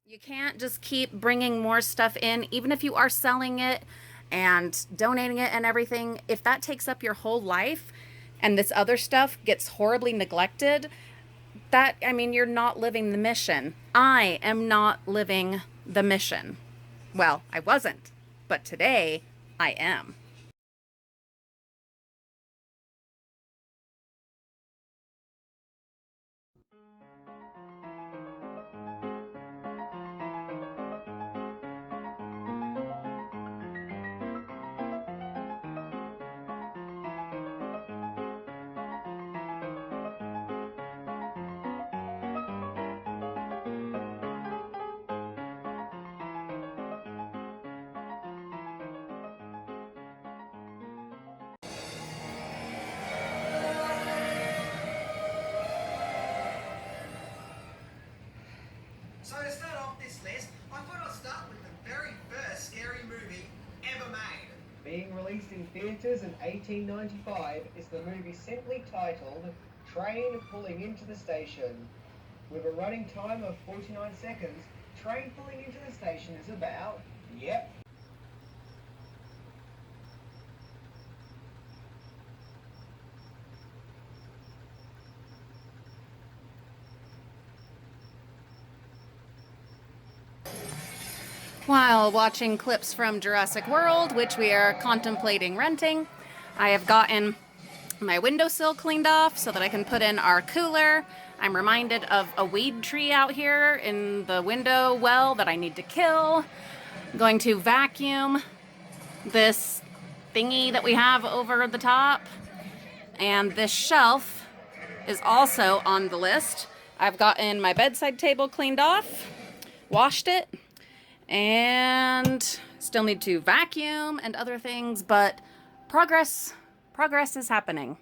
You can't just keep bringing more stuff in, even if you are selling it and donating it and everything. If that takes up your whole life and this other stuff gets horribly neglected, you're not living the mission. I am not living the mission. Well, I wasn't, but today I am. So to start off this list, I thought I'd start with the very first scary movie ever made. Being released in theatres in 1895, is the movie simply titled Train Pulling Into the Station. With a running time of 49 seconds, Train Pulling Into the Station is about, yep, While watching clips from Jurassic World, which we are contemplating renting, I have gotten my windowsill cleaned off so that I can put in our cooler. I'm reminded of a weed tree out here in the window well that I need to kill. I'm going to vacuum this thingy that we have over the top. And this shelf is also on the list. I've gotten my bedside table cleaned off, washed it, and still need to vacuum and other things, but progress is happening.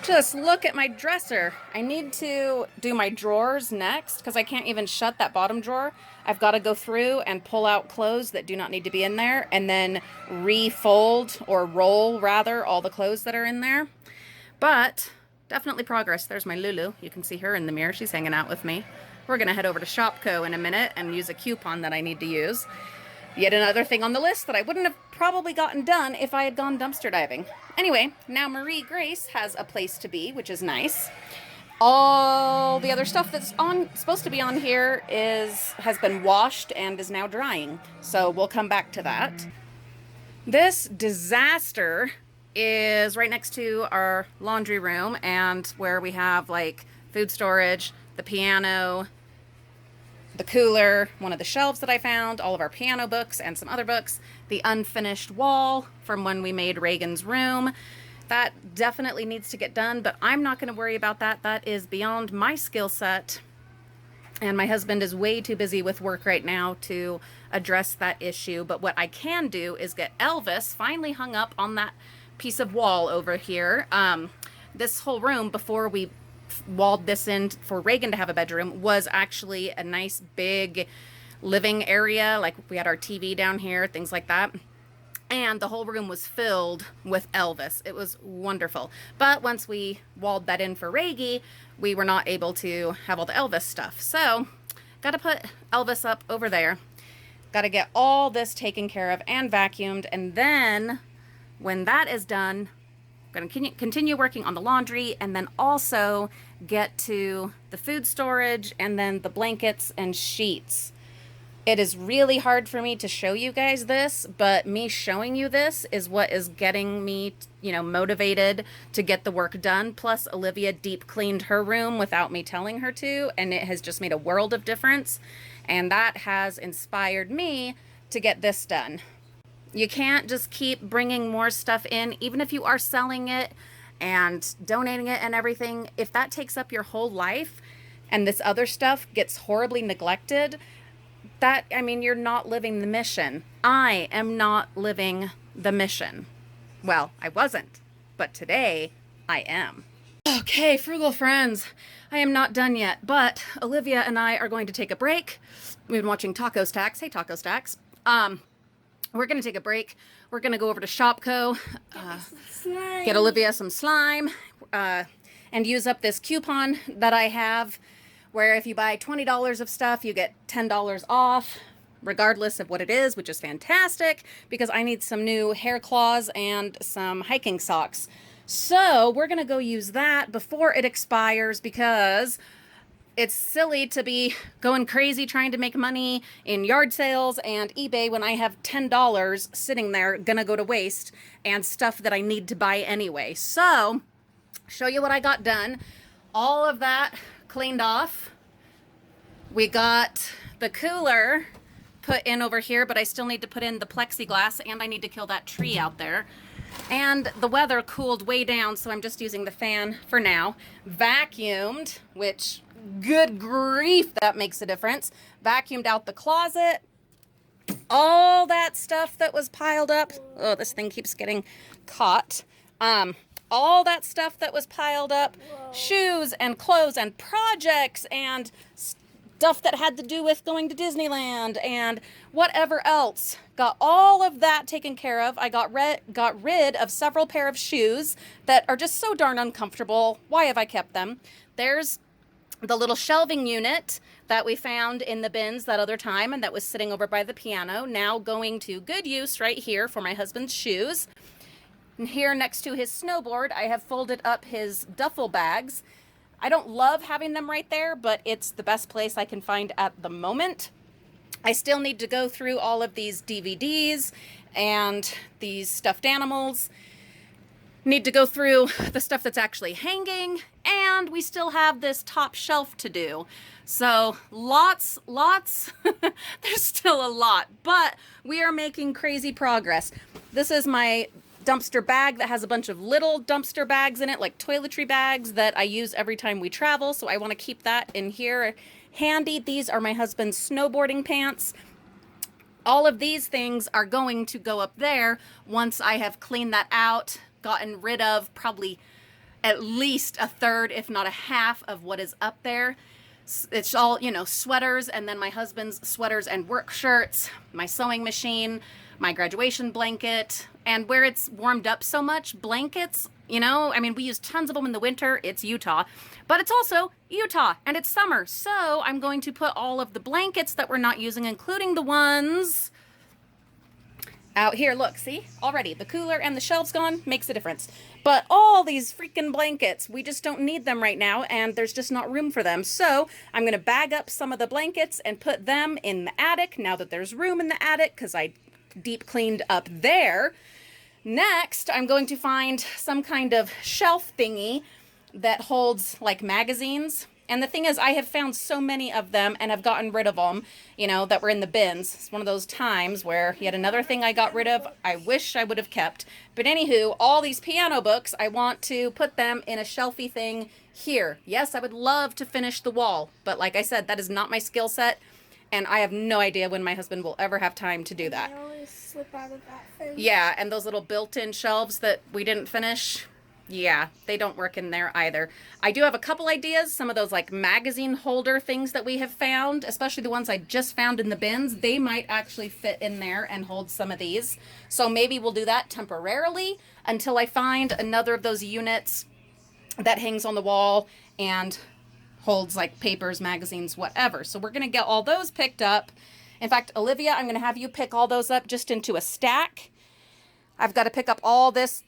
Just look at my dresser. I need to do my drawers next because I can't even shut that bottom drawer. I've got to go through and pull out clothes that do not need to be in there and then refold or roll rather all the clothes that are in there. But definitely progress. There's my Lulu. You can see her in the mirror. She's hanging out with me. We're going to head over to Shopco in a minute and use a coupon that I need to use. Yet another thing on the list that I wouldn't have probably gotten done if I had gone dumpster diving. Anyway, now Marie Grace has a place to be, which is nice. All the other stuff that's supposed to be on here has been washed and is now drying. So we'll come back to that. This disaster is right next to our laundry room and where we have like food storage, the piano, the cooler, one of the shelves that I found, all of our piano books and some other books, the unfinished wall from when we made Reagan's room. That definitely needs to get done, but I'm not going to worry about that. That is beyond my skill set. And my husband is way too busy with work right now to address that issue. But what I can do is get Elvis finally hung up on that piece of wall over here. This whole room, before we walled this in for Reagan to have a bedroom, was actually a nice big living area. Like we had our TV down here, things like that. And the whole room was filled with Elvis. It was wonderful. But once we walled that in for Reggie, we were not able to have all the Elvis stuff. So got to put Elvis up over there. Got to get all this taken care of and vacuumed. And then when that is done, I'm going to continue working on the laundry and then also get to the food storage and then the blankets and sheets. It is really hard for me to show you guys this, but me showing you this is what is getting me, motivated to get the work done. Plus, Olivia deep cleaned her room without me telling her to, and it has just made a world of difference. And that has inspired me to get this done. You can't just keep bringing more stuff in, even if you are selling it and donating it and everything. If that takes up your whole life and this other stuff gets horribly neglected, you're not living the mission. I am not living the mission. Well, I wasn't, but today I am. Okay, frugal friends, I am not done yet, but Olivia and I are going to take a break. We've been watching Taco Stacks. Hey, Taco Stacks. We're going to take a break. We're going to go over to Shopco, get Olivia some slime, and use up this coupon that I have. where if you buy $20 of stuff, you get $10 off, regardless of what it is, which is fantastic because I need some new hair claws and some hiking socks. So we're going to go use that before it expires because it's silly to be going crazy trying to make money in yard sales and eBay when I have $10 sitting there gonna go to waste and stuff that I need to buy anyway. So, show you what I got done. All of that cleaned off. We got the cooler put in over here, but I still need to put in the plexiglass and I need to kill that tree out there. And the weather cooled way down, so I'm just using the fan for now. Vacuumed, which, good grief, that makes a difference. Vacuumed out the closet. All that stuff that was piled up. Oh, this thing keeps getting caught. All that stuff that was piled up. Shoes and clothes and projects and stuff that had to do with going to Disneyland and whatever else. Got all of that taken care of. I got rid of several pair of shoes that are just so darn uncomfortable. Why have I kept them? There's the little shelving unit that we found in the bins that other time and that was sitting over by the piano, now going to good use right here for my husband's shoes. And here next to his snowboard, I have folded up his duffel bags. I don't love having them right there, but it's the best place I can find at the moment. I still need to go through all of these DVDs and these stuffed animals. Need to go through the stuff that's actually hanging, and we still have this top shelf to do. So lots, there's still a lot, but we are making crazy progress. This is my dumpster bag that has a bunch of little dumpster bags in it, like toiletry bags that I use every time we travel. So I want to keep that in here handy. These are my husband's snowboarding pants. All of these things are going to go up there once I have cleaned that out, gotten rid of probably at least a third, if not a half of what is up there. It's all, you know, sweaters, and then my husband's sweaters and work shirts, my sewing machine, my graduation blanket, and where it's warmed up so much, blankets, you know, I mean, we use tons of them in the winter. It's Utah, but it's also Utah and it's summer. So I'm going to put all of the blankets that we're not using, including the ones out here. Look, see, already the cooler and the shelves gone makes a difference. But all these freaking blankets, we just don't need them right now, and there's just not room for them. So I'm going to bag up some of the blankets and put them in the attic now that there's room in the attic, because I deep cleaned up there. Next, I'm going to find some kind of shelf thingy that holds like magazines. And the thing is, I have found so many of them and have gotten rid of them, you know, that were in the bins. It's one of those times where yet another thing I got rid of, I wish I would have kept. But anywho, all these piano books, I want to put them in a shelfie thing here. Yes, I would love to finish the wall, but like I said, that is not my skill set. And I have no idea when my husband will ever have time to do that. I always slip out of that thing. Yeah, and those little built-in shelves that we didn't finish, yeah, they don't work in there either. I do have a couple ideas. Some of those like magazine holder things that we have found, especially the ones I just found in the bins, they might actually fit in there and hold some of these. So maybe we'll do that temporarily until I find another of those units that hangs on the wall and holds like papers, magazines, whatever. So we're going to get all those picked up. In fact, Olivia, I'm going to have you pick all those up just into a stack. I've got to pick up all this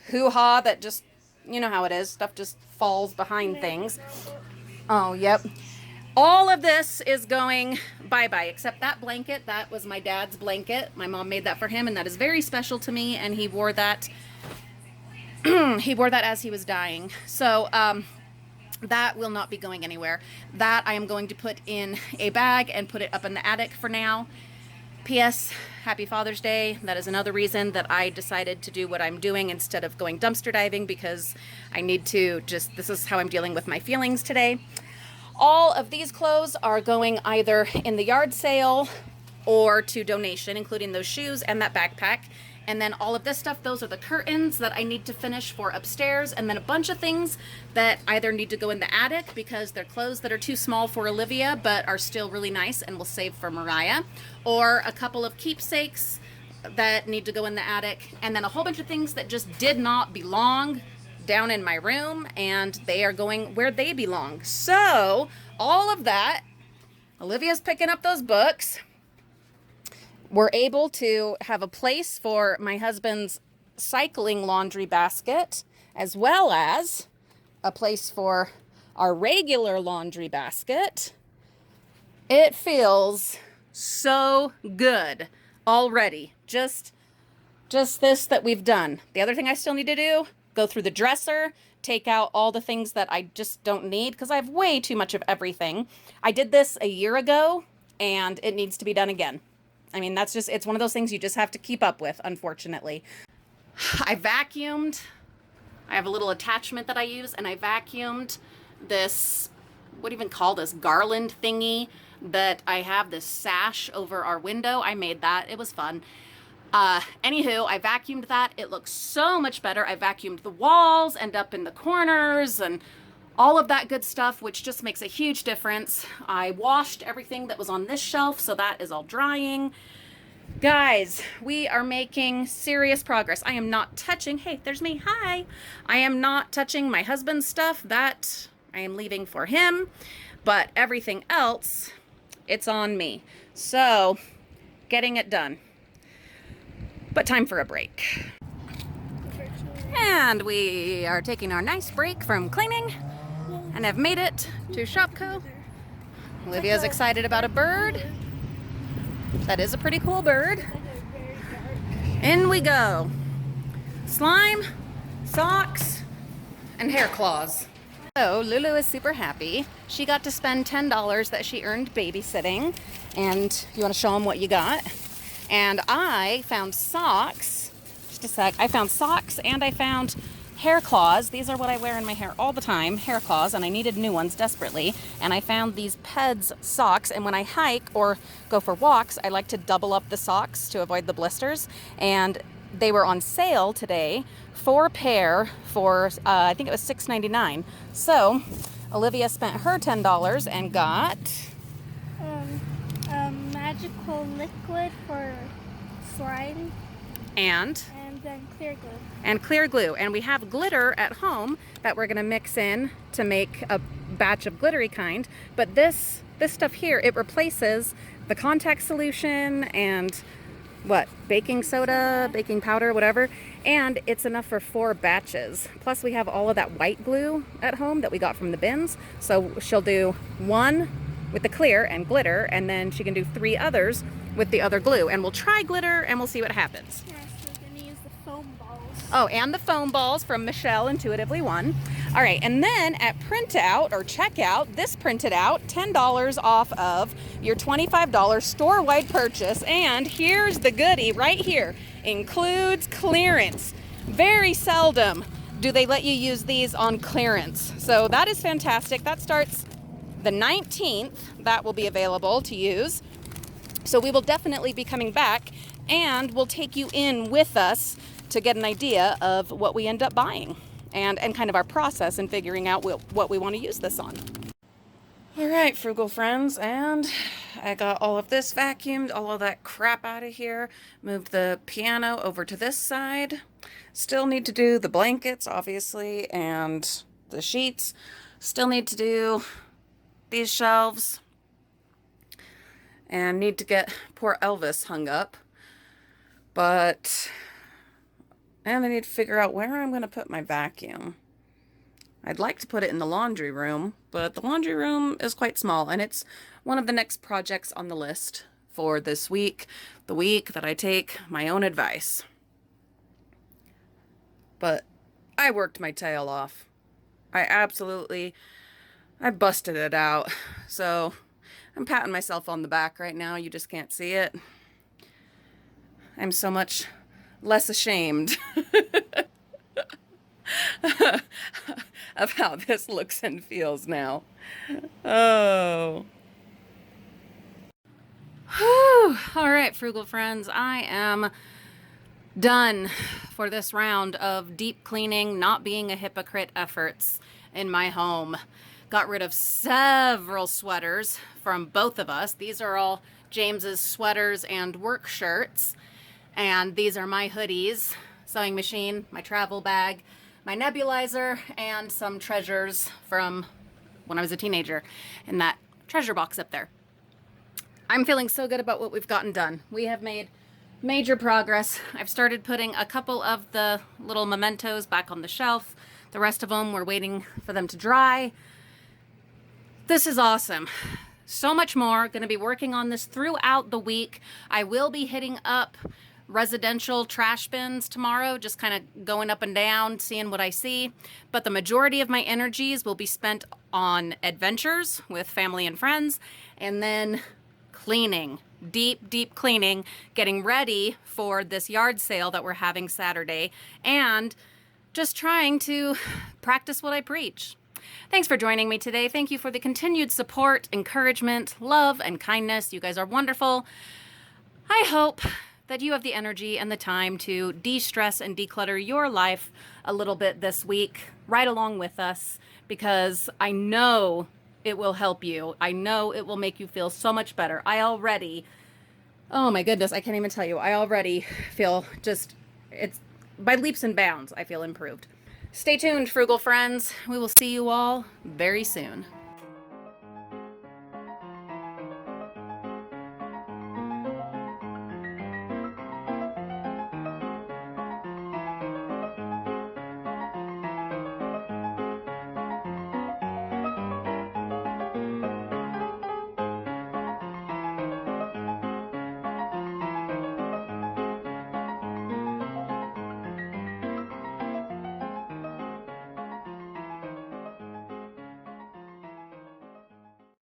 hoo-ha that just, you know how it is. Stuff just falls behind things. Oh, yep. All of this is going bye-bye, except that blanket. That was my dad's blanket. My mom made that for him, and that is very special to me, and he wore that. He wore that as he was dying. So, that will not be going anywhere. That I am going to put in a bag and put it up in the attic for now. P.S. Happy Father's Day. That is another reason that I decided to do what I'm doing instead of going dumpster diving, because I need to just, this is how I'm dealing with my feelings today. All of these clothes are going either in the yard sale or to donation, including those shoes and that backpack. And then all of this stuff, those are the curtains that I need to finish for upstairs. And then a bunch of things that either need to go in the attic because they're clothes that are too small for Olivia, but are still really nice and will save for Mariah. Or a couple of keepsakes that need to go in the attic. And then a whole bunch of things that just did not belong down in my room, and they are going where they belong. So all of that, Olivia's picking up those books. We're able to have a place for my husband's cycling laundry basket, as well as a place for our regular laundry basket. It feels so good already. Just this that we've done. The other thing I still need to do, go through the dresser, take out all the things that I just don't need because I have way too much of everything. I did this a year ago and it needs to be done again. I mean, that's just, it's one of those things you just have to keep up with, unfortunately. I vacuumed. I have a little attachment that I use, and I vacuumed this, what do you even call this, garland thingy that I have, this sash over our window. I made that. It was fun. Anywho, I vacuumed that. It looks so much better. I vacuumed the walls and up in the corners and all of that good stuff, which just makes a huge difference. I washed everything that was on this shelf, so that is all drying. Guys, we are making serious progress. I am not touching, hey, there's me, hi. I am not touching my husband's stuff. That I am leaving for him, but everything else, it's on me. So, getting it done. But time for a break. And we are taking our nice break from cleaning and have made it to Shopco. Olivia's excited about a bird. That is a pretty cool bird. In we go. Slime, socks, and hair claws. So Lulu is super happy. She got to spend $10 that she earned babysitting. And you want to show them what you got? And I found socks. Just a sec. I found socks and I found hair claws. These are what I wear in my hair all the time, hair claws, and I needed new ones desperately. And I found these Peds socks, and when I hike or go for walks, I like to double up the socks to avoid the blisters. And they were on sale today, 4 pair for, I think it was $6.99. So Olivia spent her $10 and got magical liquid for slime. And then clear glue. And clear glue. And we have glitter at home that we're going to mix in to make a batch of glittery kind. But this stuff here, it replaces the contact solution and what? Baking soda, baking powder, whatever. And it's enough for 4 batches. Plus we have all of that white glue at home that we got from the bins. So she'll do 1 with the clear and glitter, and then she can do 3 others with the other glue. And we'll try glitter and we'll see what happens. Oh, and the foam balls from Michelle, Intuitively One. All right, and then at printout or checkout, this printed out $10 off of your $25 store-wide purchase. And here's the goodie right here. Includes clearance. Very seldom do they let you use these on clearance. So that is fantastic. That starts the 19th. That will be available to use. So we will definitely be coming back, and we'll take you in with us to get an idea of what we end up buying and kind of our process in figuring out what we want to use this on. All right, frugal friends, and I got all of this vacuumed, all of that crap out of here, moved the piano over to this side. Still need to do the blankets, obviously, and the sheets. Still need to do these shelves, and need to get poor Elvis hung up. And I need to figure out where I'm going to put my vacuum. I'd like to put it in the laundry room, but the laundry room is quite small, and it's one of the next projects on the list for this week, the week that I take my own advice. But I worked my tail off. I busted it out. So I'm patting myself on the back right now. You just can't see it. I'm so much less ashamed of how this looks and feels now. Oh. Whew. All right, frugal friends, I am done for this round of deep cleaning, not being a hypocrite efforts in my home. Got rid of several sweaters from both of us. These are all James's sweaters and work shirts. And these are my hoodies, sewing machine, my travel bag, my nebulizer, and some treasures from when I was a teenager in that treasure box up there. I'm feeling so good about what we've gotten done. We have made major progress. I've started putting a couple of the little mementos back on the shelf. The rest of them, we're waiting for them to dry. This is awesome. So much more. Going to be working on this throughout the week. I will be hitting up residential trash bins tomorrow, just kind of going up and down, seeing what I see. But the majority of my energies will be spent on adventures with family and friends, and then cleaning, deep cleaning, getting ready for this yard sale that we're having Saturday, and just trying to practice what I preach. Thanks for joining me today. Thank you for the continued support, encouragement, love, and kindness. You guys are wonderful. I hope that you have the energy and the time to de-stress and declutter your life a little bit this week, right along with us, because I know it will help you. I know it will make you feel so much better. Oh my goodness, I can't even tell you. I already feel it's by leaps and bounds, I feel improved. Stay tuned, Frugal friends. We will see you all very soon.